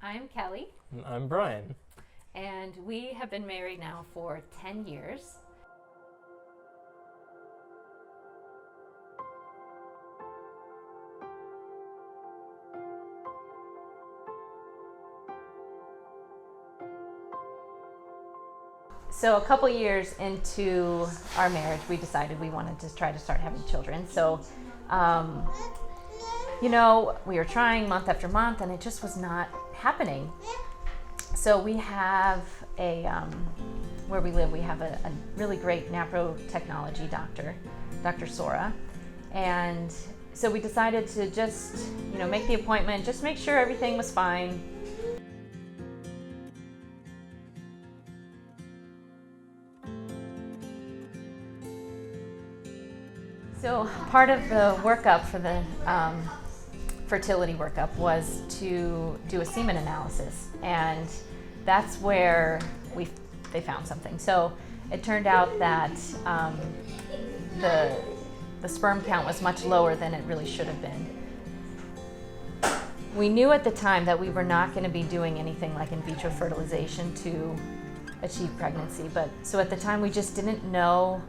I'm Kelly, I'm Brian. and we have been married now for 10 years. So a couple years into our marriage, we decided we wanted to try to start having children. So, we were trying month after month, and it just was not happening. So we have where we live, we have a really great naprotechnology doctor, Dr. Sora. And so we decided to just, make the appointment, just make sure everything was fine. So part of the workup for the fertility workup was to do a semen analysis, and that's where they found something. So it turned out that the sperm count was much lower than it really should have been. We knew at the time that we were not going to be doing anything like in vitro fertilization to achieve pregnancy, but so at the time we just didn't know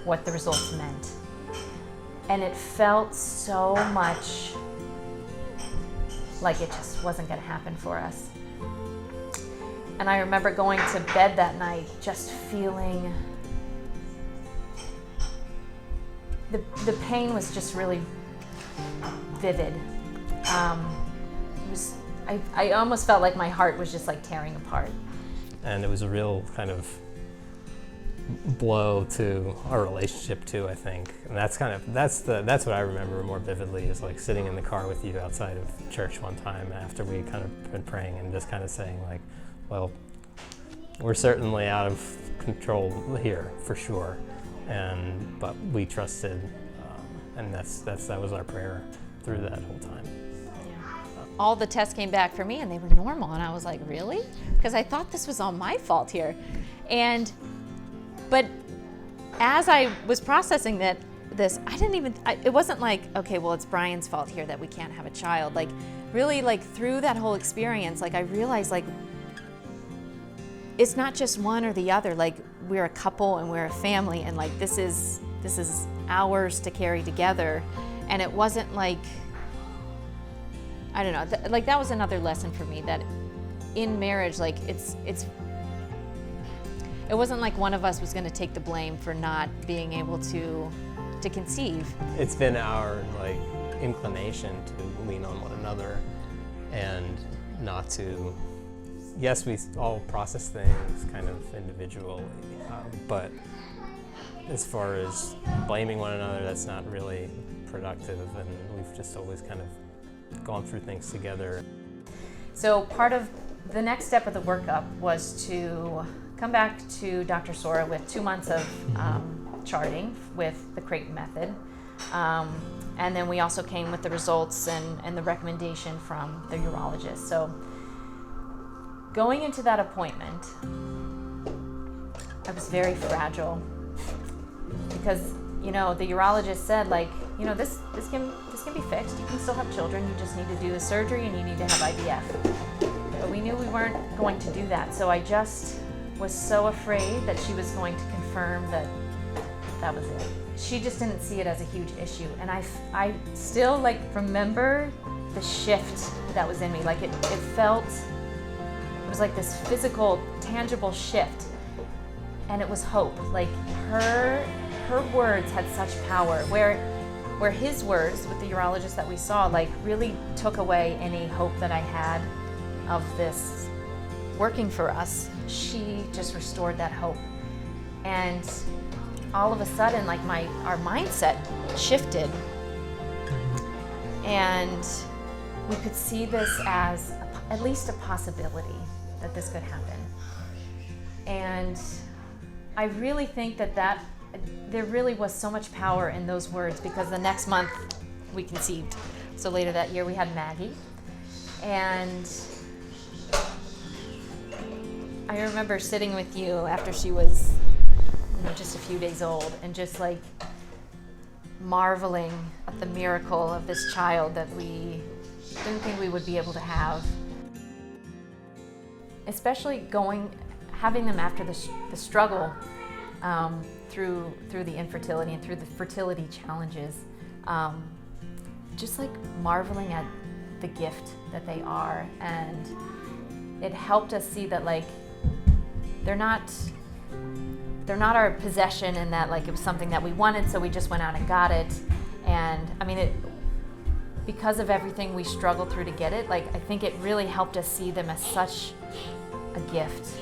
what the results meant. And it felt so much like it just wasn't going to happen for us. And I remember going to bed that night just feeling the pain was just really vivid. I almost felt like my heart was just like tearing apart. And it was a real kind of blow to our relationship too, I think. And that's what I remember more vividly, is like sitting in the car with you outside of church one time after we kind of been praying and just kind of saying like, well, we're certainly out of control here for sure, but we trusted, and that was our prayer through that whole time. All the tests came back for me and they were normal, and I was like, really? Because I thought this was all my fault here. But as I was processing this, it wasn't like, okay, well, it's Brian's fault here that we can't have a child. Like, really, like, through that whole experience, like, I realized, like, it's not just one or the other. Like, we're a couple and we're a family, and, like, this is ours to carry together. And it wasn't like, I don't know, like, that was another lesson for me, that in marriage, like, it wasn't like one of us was going to take the blame for not being able to conceive. It's been our inclination to lean on one another and not to. Yes, we all process things kind of individually, but as far as blaming one another, that's not really productive, and we've just always kind of gone through things together. So part of the next step of the workup was to come back to Dr. Sora with 2 months of charting with the Creighton method. And then we also came with the results and the recommendation from the urologist. So going into that appointment, I was very fragile because, the urologist said, like, this can be fixed. You can still have children. You just need to do the surgery and you need to have IVF. But we knew we weren't going to do that. So I just was so afraid that she was going to confirm that was it. She just didn't see it as a huge issue. And I still remember the shift that was in me. Like it was like this physical, tangible shift. And it was hope. Like her words had such power, where his words with the urologist that we saw really took away any hope that I had of this working for us. She just restored that hope. And all of a sudden, our mindset shifted. And we could see this as at least a possibility that this could happen. And I really think that there really was so much power in those words, because the next month we conceived. So later that year we had Maggie. And I remember sitting with you after she was just a few days old and just marveling at the miracle of this child that we didn't think we would be able to have. especially having them after the struggle through the infertility and through the fertility challenges, just like marveling at the gift that they are. And it helped us see that like they're not our possession, and that like it was something that we wanted, so we just went out and got it. And I mean, because of everything we struggled through to get it, like I think it really helped us see them as such a gift